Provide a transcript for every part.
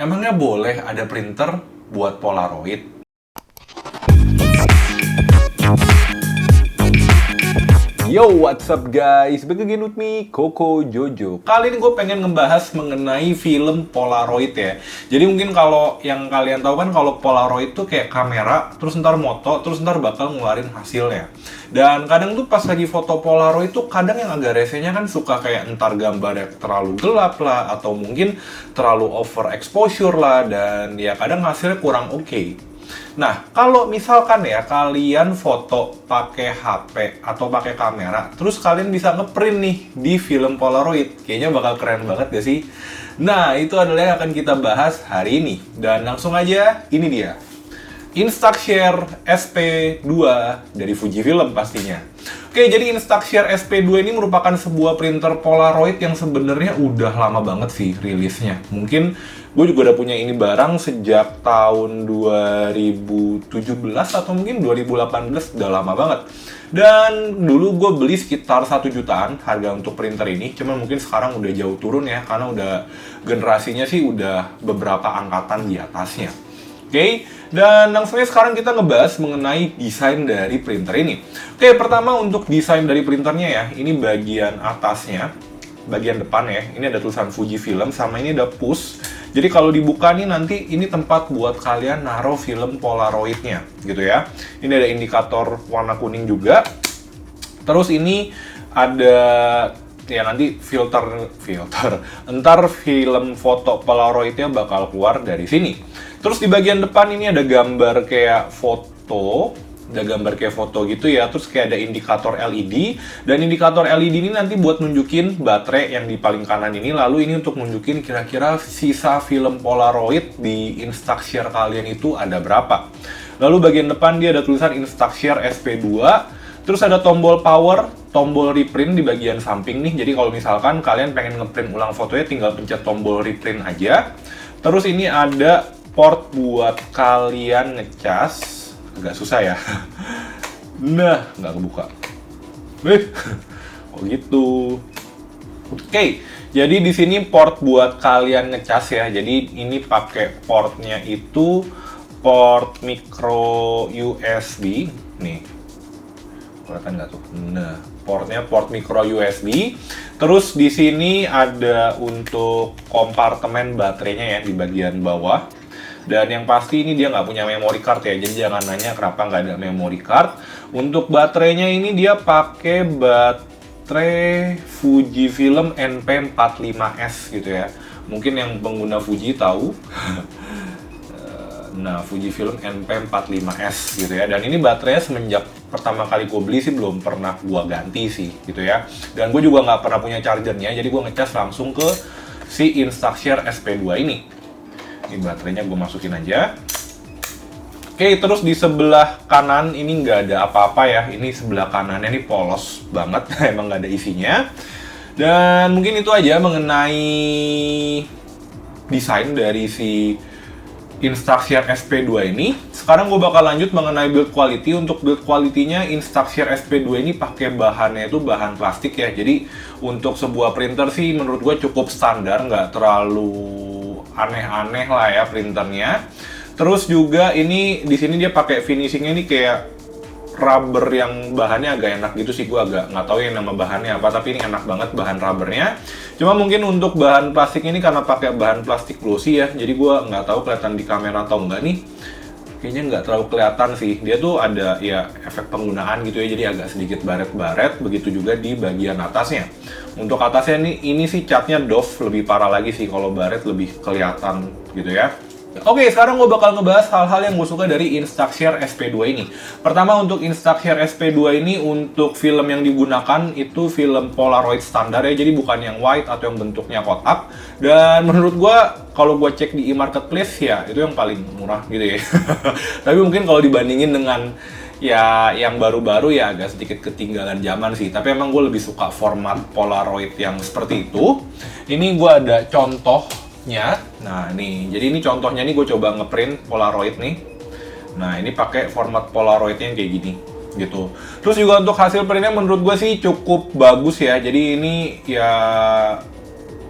Emangnya boleh ada printer buat Polaroid? Yo, what's up guys? Back again with me, Koko Jojo. Kali ini gue pengen ngebahas mengenai film Polaroid ya. Jadi mungkin kalau yang kalian tahu kan kalau Polaroid tuh kayak kamera, terus ntar moto, terus ntar bakal ngeluarin hasilnya. Dan kadang tuh pas lagi foto Polaroid tuh kadang yang agak resenya kan suka kayak ntar gambarnya terlalu gelap lah, atau mungkin terlalu overexposure lah, dan ya kadang hasilnya kurang oke. Nah, kalau misalkan ya kalian foto pakai HP atau pakai kamera, terus kalian bisa ngeprint nih di film Polaroid, kayaknya bakal keren banget gak sih? Nah, itu adalah yang akan kita bahas hari ini. Dan langsung aja, ini dia. Instaxshare SP2 dari Fujifilm pastinya. Oke, jadi Instaxshare SP2 ini merupakan sebuah printer Polaroid yang sebenarnya udah lama banget sih rilisnya. Mungkin gue juga udah punya ini barang sejak tahun 2017 atau mungkin 2018, udah lama banget. Dan dulu gue beli sekitar 1 jutaan harga untuk printer ini, cuman mungkin sekarang udah jauh turun ya, karena udah generasinya sih udah beberapa angkatan di atasnya. Oke, dan langsung aja sekarang kita ngebahas mengenai desain dari printer ini. Oke, pertama untuk desain dari printernya ya, ini bagian atasnya, bagian depan ya, ini ada tulisan Fujifilm, sama ini ada push. Jadi kalau dibuka nih nanti ini tempat buat kalian naruh film Polaroidnya, gitu ya. Ini ada indikator warna kuning juga. Terus ini ada ya nanti filter, ntar film foto Polaroidnya bakal keluar dari sini. Terus di bagian depan ini ada gambar kayak foto, gitu ya. Terus kayak ada indikator LED, dan indikator LED ini nanti buat nunjukin baterai yang di paling kanan ini. Lalu ini untuk nunjukin kira-kira sisa film Polaroid di Instaxshare kalian itu ada berapa. Lalu bagian depan dia ada tulisan Instaxshare SP2. Terus ada tombol power, tombol reprint di bagian samping nih. Jadi kalau misalkan kalian pengen ngeprint ulang fotonya, tinggal pencet tombol reprint aja. Terus ini ada port buat kalian ngecas. Agak susah ya. Nah, nggak kebuka. Kok gitu. Oke, jadi di sini port buat kalian ngecas ya. Jadi ini pakai portnya itu port micro USB. Nih, kelihatan nggak tuh? Nah, portnya port micro USB. Terus di sini ada untuk kompartemen baterainya ya di bagian bawah. Dan yang pasti ini dia nggak punya memory card ya, jadi jangan nanya kenapa nggak ada memory card. Untuk baterainya ini dia pakai baterai Fujifilm NP45S gitu ya. Mungkin yang pengguna Fuji tahu. Nah, Fujifilm NP45S gitu ya. Dan ini baterainya semenjak pertama kali gue beli sih belum pernah gue ganti sih gitu ya. Dan gue juga nggak pernah punya chargernya, jadi gue ngecas langsung ke si Instaxshare SP2 ini. Ini baterainya gue masukin aja. Oke, terus di sebelah kanan ini nggak ada apa-apa ya. Ini sebelah kanannya ini polos banget, emang nggak ada isinya. Dan mungkin itu aja mengenai desain dari si Instaxshare SP2 ini. Sekarang gue bakal lanjut mengenai build quality. Untuk build quality-nya Instaxshare SP2 ini pakai bahannya itu bahan plastik ya. Jadi untuk sebuah printer sih menurut gue cukup standar, nggak terlalu aneh-aneh lah ya printernya. Terus juga ini di sini dia pakai finishingnya ini kayak rubber yang bahannya agak enak gitu sih. Gue agak nggak tahu yang nama bahannya apa, tapi ini enak banget bahan rubbernya. Cuma mungkin untuk bahan plastik ini karena pakai bahan plastik glossy ya, jadi gue nggak tahu kelihatan di kamera atau enggak nih. Kayaknya nggak terlalu kelihatan sih. Dia tuh ada ya efek penggunaan gitu ya, jadi agak sedikit baret-baret. Begitu juga di bagian atasnya. Untuk atasnya ini sih catnya doff, lebih parah lagi sih. Kalau baret lebih kelihatan gitu ya. Oke, sekarang gue bakal ngebahas hal-hal yang gue suka dari Instaxshare SP2 ini. Pertama, untuk Instaxshare SP2 ini untuk film yang digunakan itu film Polaroid standar ya, jadi bukan yang white atau yang bentuknya kotak. Dan menurut gue, kalau gue cek di e-marketplace ya, itu yang paling murah gitu ya. Tapi mungkin kalau dibandingin dengan ya yang baru-baru ya agak sedikit ketinggalan zaman sih. Tapi emang gue lebih suka format Polaroid yang seperti itu. Ini gue ada contohnya. Nah nih, jadi ini contohnya nih gue coba ngeprint Polaroid nih. Nah ini pakai format Polaroidnya yang kayak gini gitu. Terus juga untuk hasil printnya menurut gue sih cukup bagus ya. Jadi ini ya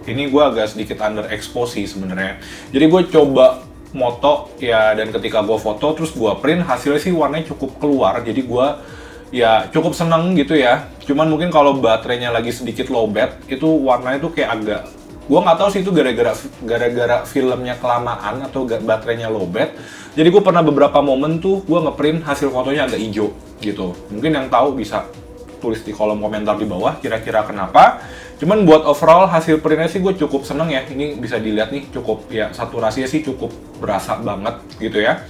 Ini gue agak sedikit underexpose sih sebenarnya. Jadi gue coba moto ya, dan ketika gue foto terus gue print, hasilnya sih warnanya cukup keluar. Jadi gue ya cukup seneng gitu ya. Cuman mungkin kalau baterainya lagi sedikit lowbat, itu warnanya tuh kayak agak, gue nggak tahu sih itu gara-gara filmnya kelamaan atau baterainya lowbat. Jadi gue pernah beberapa momen tuh gue ngeprint hasil fotonya agak hijau gitu. Mungkin yang tahu bisa tulis di kolom komentar di bawah kira-kira kenapa. Cuman buat overall hasil printnya sih gue cukup seneng ya. Ini bisa dilihat nih, cukup ya, saturasinya sih cukup berasa banget gitu ya.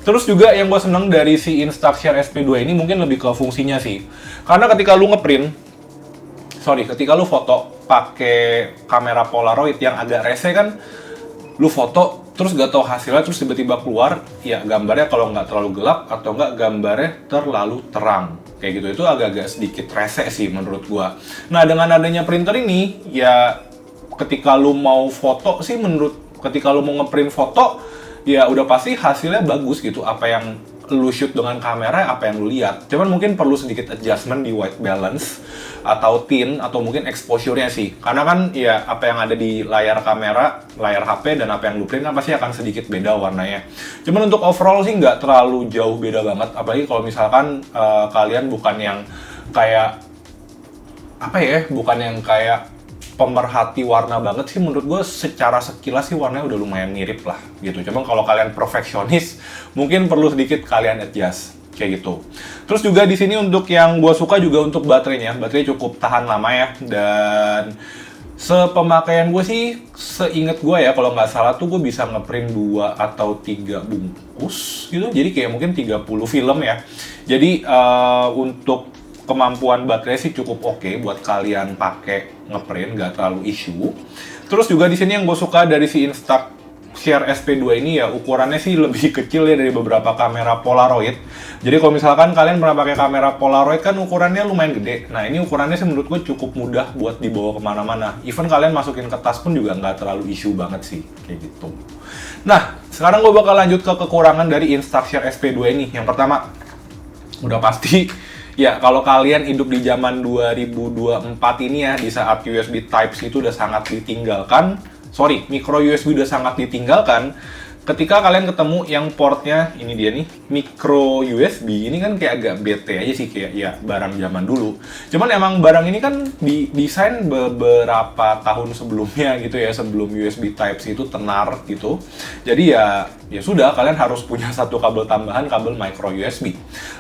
Terus juga yang gue seneng dari si Instaxshare SP2 ini mungkin lebih ke fungsinya sih. Karena ketika lu ketika lu foto pakai kamera Polaroid yang agak rese kan, lu foto terus gak tau hasilnya, terus tiba-tiba keluar, ya gambarnya kalau nggak terlalu gelap atau nggak gambarnya terlalu terang. Kayak gitu, itu agak-agak sedikit rese sih menurut gua. Nah, dengan adanya printer ini, ya ketika lu mau foto sih, ketika lu mau ngeprint foto, ya udah pasti hasilnya bagus gitu. Apa yang lu shoot dengan kamera, apa yang lu lihat. Cuman mungkin perlu sedikit adjustment di white balance, atau tint, atau mungkin exposure-nya sih. Karena kan ya apa yang ada di layar kamera, layar HP, dan apa yang lu print kan pasti akan sedikit beda warnanya. Cuman untuk overall sih nggak terlalu jauh beda banget. Apalagi kalau misalkan kalian bukan yang kayak pemerhati warna banget sih, menurut gue secara sekilas sih warnanya udah lumayan mirip lah gitu. Cuman kalau kalian perfeksionis, mungkin perlu sedikit kalian adjust kayak gitu. Terus juga di sini untuk yang gue suka juga untuk baterainya cukup tahan lama ya, dan sepemakaian gue sih, seinget gue ya, kalau nggak salah tuh gue bisa ngeprint 2 atau 3 bungkus gitu, jadi kayak mungkin 30 film ya. Jadi untuk kemampuan baterai sih cukup oke buat kalian pakai ngeprint, nggak terlalu issue. Terus juga di sini yang gue suka dari si Instaxshare SP2 ini ya, ukurannya sih lebih kecil ya dari beberapa kamera Polaroid. Jadi kalau misalkan kalian pernah pakai kamera Polaroid kan ukurannya lumayan gede. Nah, ini ukurannya sih menurut gue cukup mudah buat dibawa kemana-mana. Even kalian masukin ke tas pun juga nggak terlalu issue banget sih, kayak gitu. Nah, sekarang gue bakal lanjut ke kekurangan dari Instaxshare SP2 ini. Yang pertama, udah pasti ya, kalau kalian hidup di zaman 2024 ini ya, di saat USB Type-C itu udah sangat ditinggalkan, micro USB udah sangat ditinggalkan, ketika kalian ketemu yang portnya, ini dia nih, micro USB, ini kan kayak agak bete aja sih, kayak ya barang zaman dulu. Cuman emang barang ini kan didesain beberapa tahun sebelumnya gitu ya, sebelum USB Type-C itu tenar gitu. Jadi ya sudah, kalian harus punya satu kabel tambahan, kabel micro USB.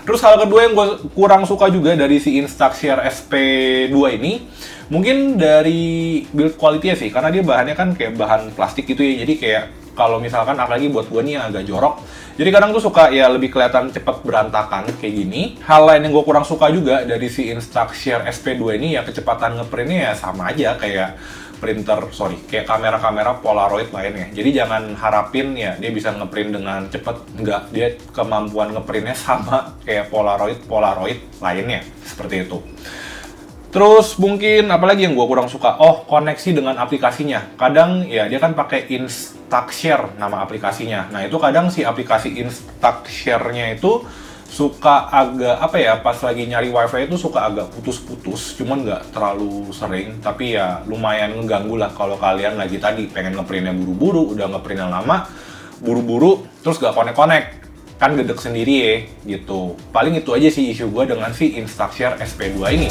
Terus hal kedua yang gue kurang suka juga dari si Instaxshare SP2 ini, mungkin dari build quality-nya sih, karena dia bahannya kan kayak bahan plastik gitu ya, jadi kayak kalau misalkan apalagi buat gue nih yang agak jorok, jadi kadang tuh suka ya lebih kelihatan cepet berantakan kayak gini. Hal lain yang gue kurang suka juga dari si Instaxshare SP2 ini ya, kecepatan ngeprintnya ya sama aja kayak kayak kamera-kamera Polaroid lainnya. Jadi jangan harapin ya dia bisa ngeprint dengan cepet, enggak, dia kemampuan ngeprintnya sama kayak Polaroid lainnya, seperti itu. Terus mungkin apalagi yang gue kurang suka, koneksi dengan aplikasinya. Kadang ya dia kan pakai Instaxshare nama aplikasinya. Nah, itu kadang si aplikasi Instaxshare-nya itu suka agak pas lagi nyari wifi itu suka agak putus-putus, cuman nggak terlalu sering, tapi ya lumayan ngeganggu lah kalau kalian lagi tadi pengen ngeprintnya buru-buru, udah ngeprintnya lama, buru-buru, terus nggak connect, kan gedek sendiri ya, gitu. Paling itu aja sih isu gue dengan si Instaxshare SP2 ini.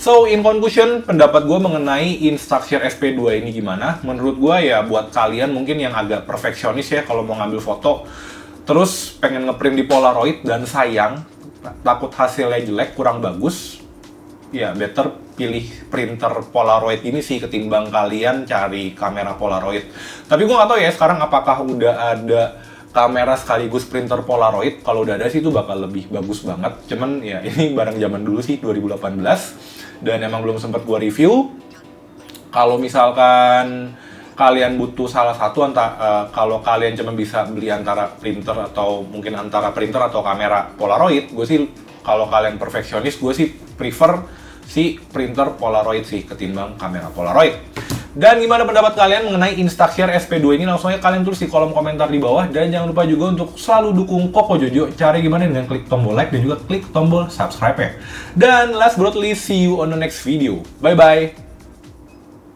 So, in conclusion, pendapat gue mengenai Instaxure SP2 ini gimana? Menurut gue ya buat kalian mungkin yang agak perfeksionis ya kalau mau ngambil foto, terus pengen ngeprint di Polaroid dan sayang, takut hasilnya jelek, kurang bagus, ya better pilih printer Polaroid ini sih ketimbang kalian cari kamera Polaroid. Tapi gue nggak tahu ya sekarang apakah udah ada kamera sekaligus printer Polaroid. Kalau udah ada sih itu bakal lebih bagus banget. Cuman ya ini barang zaman dulu sih 2018 dan emang belum sempat gua review. Kalau misalkan kalian butuh salah satu kalau kalian cuma bisa beli antara printer atau mungkin antara printer atau kamera Polaroid, gue sih kalau kalian perfeksionis gue sih prefer si printer Polaroid sih ketimbang kamera Polaroid. Dan gimana pendapat kalian mengenai Instaxure SP2 ini? Langsung aja kalian tulis di kolom komentar di bawah. Dan jangan lupa juga untuk selalu dukung Koko Jojo. Cara gimana dengan klik tombol like dan juga klik tombol subscribe ya. Dan last but not least, see you on the next video. Bye-bye!